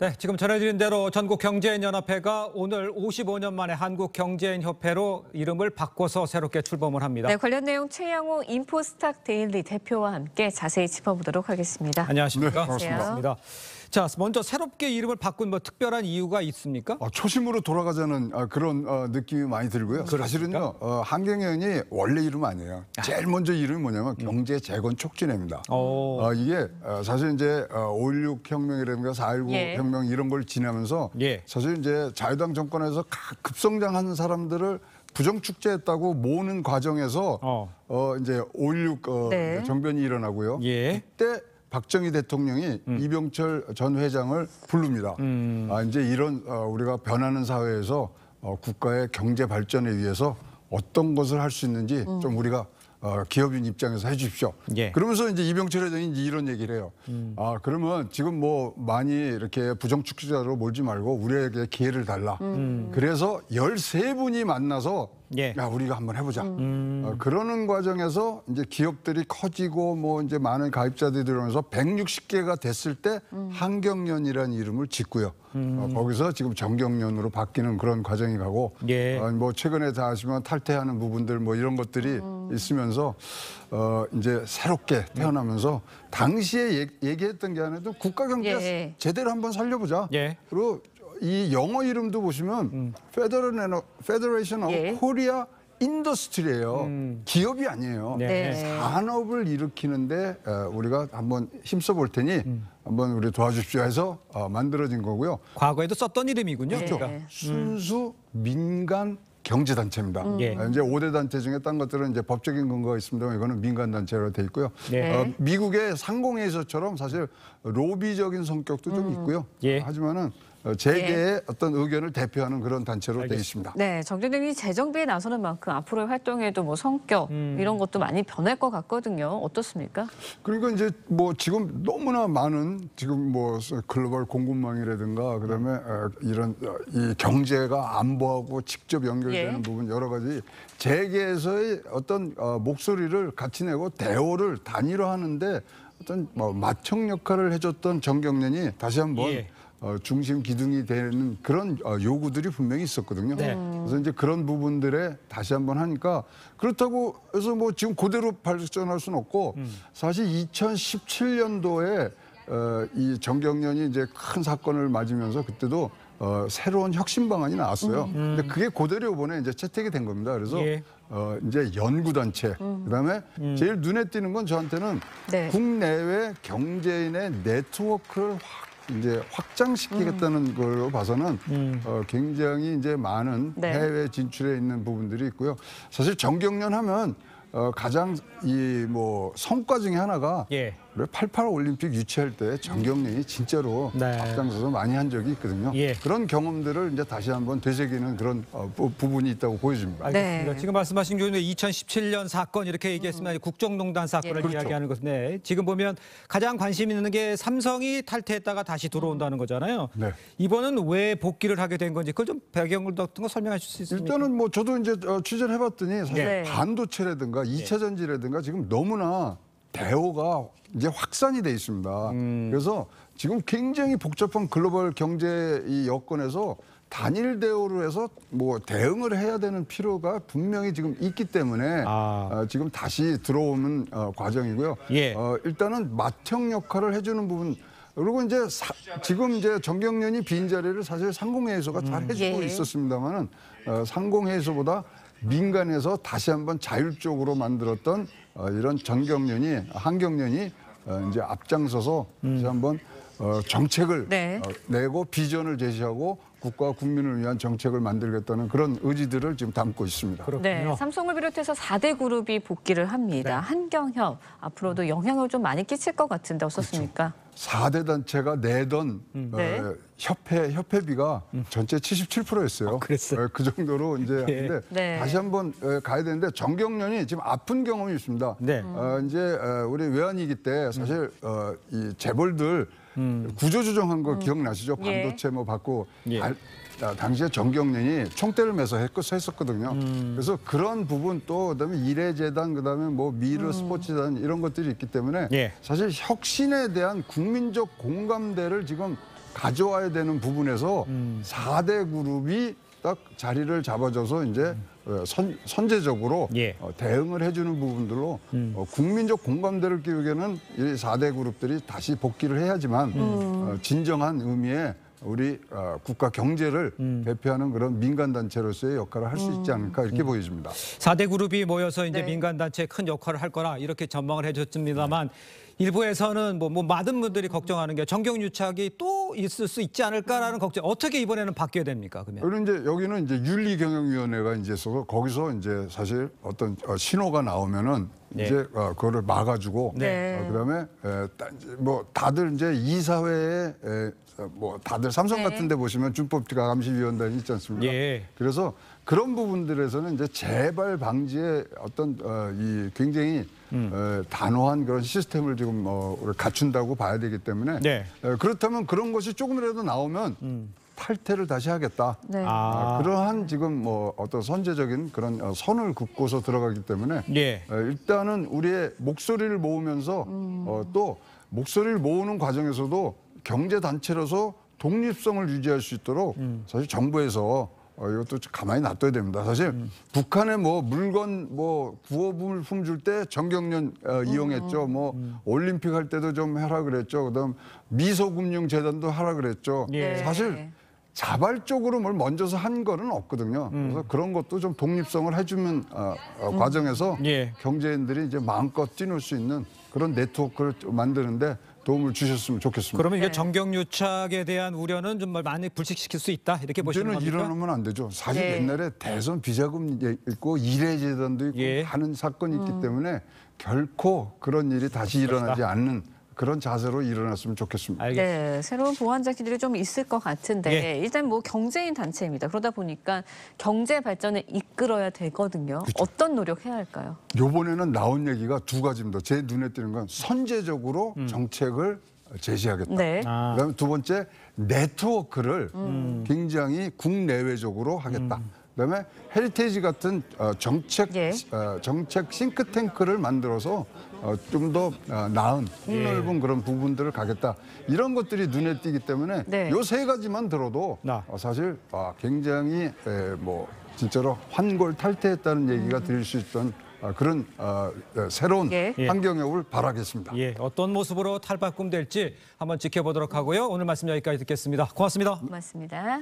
네, 지금 전해드린 대로 전국경제인연합회가 오늘 55년 만에 한국경제인협회로 이름을 바꿔서 새롭게 출범을 합니다. 네, 관련 내용 최양호 인포스탁 데일리 대표와 함께 자세히 짚어보도록 하겠습니다. 안녕하십니까? 네, 반갑습니다. 자, 먼저 새롭게 이름을 바꾼 특별한 이유가 있습니까? 초심으로 돌아가자는 그런 느낌이 많이 들고요. 사실은요, 한경연이 원래 이름 아니에요. 제일 먼저 이름이 뭐냐면 경제재건촉진회입니다. 이게 사실 이제 5.16 혁명이라든가 4.19 혁명 이런 걸 지나면서 사실 이제 자유당 정권에서 급성장한 사람들을 부정축제했다고 모으는 과정에서 이제 5.16 정변이 일어나고요. 그때 박정희 대통령이 이병철 전 회장을 부릅니다. 이제 이런 우리가 변하는 사회에서 국가의 경제 발전에 위해서 어떤 것을 할 수 있는지 좀 우리가 기업인 입장에서 해 주십시오. 그러면서 이제 이병철 회장이 이제 이런 얘기를 해요. 그러면 지금 뭐 많이 이렇게 부정축제자로 몰지 말고 우리에게 기회를 달라. 그래서 13분이 만나서 야, 우리가 한번 해보자. 그러는 과정에서 이제 기업들이 커지고 뭐 이제 많은 가입자들이 들어오면서 160개가 됐을 때 한경연이라는 이름을 짓고요. 거기서 지금 정경련으로 바뀌는 그런 과정이 가고 뭐 최근에 다 아시면 탈퇴하는 부분들 뭐 이런 것들이 있으면서 이제 새롭게 태어나면서 당시에 얘기했던 게 아니라 국가 경제가 제대로 한번 살려보자. 그리고 이 영어 이름도 보시면 Federation of Korea Industry예요. 기업이 아니에요. 산업을 일으키는데 우리가 한번 힘써 볼 테니 한번 우리 도와주십시오 해서 만들어진 거고요. 과거에도 썼던 이름이군요. 그렇죠. 순수 민간 경제단체입니다. 이제 5대 단체 중에 딴 것들은 이제 법적인 근거가 있습니다만 이거는 민간단체로 돼 있고요. 미국의 상공회의소처럼 사실 로비적인 성격도 좀 있고요. 하지만은 재계의 어떤 의견을 대표하는 그런 단체로 되어 있습니다. 네, 정대등이 재정비에 나서는 만큼 앞으로의 활동에도 뭐 성격 이런 것도 많이 변할 것 같거든요. 어떻습니까? 그러니까 이제 뭐 지금 너무나 많은 지금 뭐 글로벌 공급망이라든가 그다음에 이런 이 경제가 안보하고 직접 연결되는 부분 여러 가지 재계에서의 어떤 목소리를 같이 내고 대오를 단일화하는데 어떤 뭐 맏형 역할을 해줬던 정경련이 다시 한번 중심 기둥이 되는 그런 요구들이 분명히 있었거든요. 그래서 이제 그런 부분들에 다시 한번 하니까 그렇다고 해서 뭐 지금 그대로 발전할 수는 없고 사실 2017년도에 이 정경련이 이제 큰 사건을 맞으면서 그때도 새로운 혁신 방안이 나왔어요. 근데 그게 그대로 이번에 이제 채택이 된 겁니다. 그래서 이제 연구단체, 그다음에 제일 눈에 띄는 건 저한테는 국내외 경제인의 네트워크를 이제 확장시키겠다는 걸로 봐서는 굉장히 이제 많은 해외 진출에 있는 부분들이 있고요. 사실 정경련 하면 가장 이 뭐 성과 중에 하나가 88 올림픽 유치할 때 정경련이 진짜로 앞장서서 많이 한 적이 있거든요. 그런 경험들을 이제 다시 한번 되새기는 그런 부분이 있다고 보여집니다. 알겠습니다. 지금 말씀하신 경우는 2017년 사건 이렇게 얘기했으면 국정농단 사건을 이야기하는 것인데 지금 보면 가장 관심 있는 게 삼성이 탈퇴했다가 다시 들어온다는 거잖아요. 이번은 왜 복귀를 하게 된 건지 그걸 좀 배경을 같은 거 설명해 주실 수 있습니까? 일단은 뭐 저도 이제 취재해봤더니 사실 반도체라든가 2차 전지라든가 지금 너무나 대오가 이제 확산이 돼 있습니다. 그래서 지금 굉장히 복잡한 글로벌 경제 이 여건에서 단일 대오로 해서 뭐 대응을 해야 되는 필요가 분명히 지금 있기 때문에 지금 다시 들어오는 과정이고요. 일단은 맏형 역할을 해주는 부분. 그리고 이제 지금 이제 정경련이 빈 자리를 사실 상공회의소가 잘 해주고 있었습니다만은 상공회의소보다 민간에서 다시 한번 자율적으로 만들었던 이런 한경련이 이제 앞장서서 다시 한번 정책을 내고 비전을 제시하고 국가와 국민을 위한 정책을 만들겠다는 그런 의지들을 지금 담고 있습니다. 삼성을 비롯해서 4대 그룹이 복귀를 합니다. 한경협 앞으로도 영향을 좀 많이 끼칠 것 같은데 어떻습니까? 4대 단체가 내던 협회비가 전체 77%였어요. 그 정도로 이제 근데 다시 한번 가야 되는데 정경련이 지금 아픈 경험이 있습니다. 이제 우리 외환위기 때 사실 이 재벌들 구조조정한 거 기억나시죠? 반도체 뭐 받고 당시에 정경련이 총대를 매서 했었거든요. 그래서 그런 부분 또 그다음에 이래재단 그다음에 뭐 미르 스포츠단 이런 것들이 있기 때문에 사실 혁신에 대한 국민적 공감대를 지금 가져와야 되는 부분에서 4대 그룹이 딱 자리를 잡아줘서 이제 선제적으로 예. 대응을 해주는 부분들로 국민적 공감대를 끼우기에는 이 4대 그룹들이 다시 복귀를 해야지만 진정한 의미의 우리 국가 경제를 대표하는 그런 민간단체로서의 역할을 할 수 있지 않을까 이렇게 보여집니다. 4대 그룹이 모여서 이제 네. 민간단체에 큰 역할을 할 거라 이렇게 전망을 해줬습니다만 일부에서는 뭐 많은 분들이 걱정하는 게 정경유착이 또 있을 수 있지 않을까라는 걱정. 어떻게 이번에는 바뀌어야 됩니까? 그러면? 그리고 이제 여기는 이제 윤리경영위원회가 이제 있어서 거기서 이제 사실 어떤 신호가 나오면은 네. 이제 그거를 막아주고 네. 그다음에 뭐 다들 이제 이사회에 뭐 다들 삼성 네. 같은데 보시면 준법감시위원단이 있지 않습니까? 예. 그래서 그런 부분들에서는 이제 재발 방지에 어떤 이 굉장히 단호한 그런 시스템을 지금 우리가 갖춘다고 봐야 되기 때문에 네. 그렇다면 그런 것이 조금이라도 나오면 탈퇴를 다시 하겠다. 네. 그러한 지금 뭐 어떤 선제적인 그런 선을 긋고서 들어가기 때문에 예. 일단은 우리의 목소리를 모으면서 또 목소리를 모으는 과정에서도 경제 단체로서 독립성을 유지할 수 있도록 사실 정부에서 이것도 가만히 놔둬야 됩니다. 사실 북한에 뭐 물건 뭐 구호물품 줄 때 정경련 이용했죠. 뭐 올림픽 할 때도 좀 하라 그랬죠. 그다음 미소금융재단도 하라 그랬죠. 예. 사실 자발적으로 뭘 먼저서 한 거는 없거든요. 그래서 그런 것도 좀 독립성을 해주면 과정에서 예. 경제인들이 이제 마음껏 뛰놀 수 있는 그런 네트워크를 만드는데 도움을 주셨으면 좋겠습니다. 그러면 이게 네. 정경유착에 대한 우려는 좀 많이 불식시킬 수 있다 이렇게 보시는 문제는 겁니까? 일어나면 안 되죠. 사실 네. 옛날에 대선 비자금 있고 이례재단도 있고 예. 하는 사건이 있기 때문에 결코 그런 일이 다시 일어나지 않는 그런 자세로 일어났으면 좋겠습니다. 알겠습니다. 네, 새로운 보완 장치들이 좀 있을 것 같은데 예. 일단 뭐 경제인 단체입니다. 그러다 보니까 경제 발전을 이끌어야 되거든요. 어떤 노력해야 할까요? 요번에는 나온 얘기가 두 가지입니다. 제 눈에 띄는 건 선제적으로 정책을 제시하겠다. 네. 그다음에 두 번째 네트워크를 굉장히 국내외적으로 하겠다. 그다음에 헤리테이지 같은 정책 예. 정책 싱크탱크를 만들어서 좀 더 나은 폭넓은 그런 부분들을 가겠다. 이런 것들이 눈에 띄기 때문에 네. 요 세 가지만 들어도 사실 굉장히 뭐 진짜로 환골 탈퇴했다는 얘기가 들릴 수 있던 그런 새로운 예. 환경역을 바라겠습니다. 예, 어떤 모습으로 탈바꿈 될지 한번 지켜보도록 하고요. 오늘 말씀 여기까지 듣겠습니다. 고맙습니다. 고맙습니다.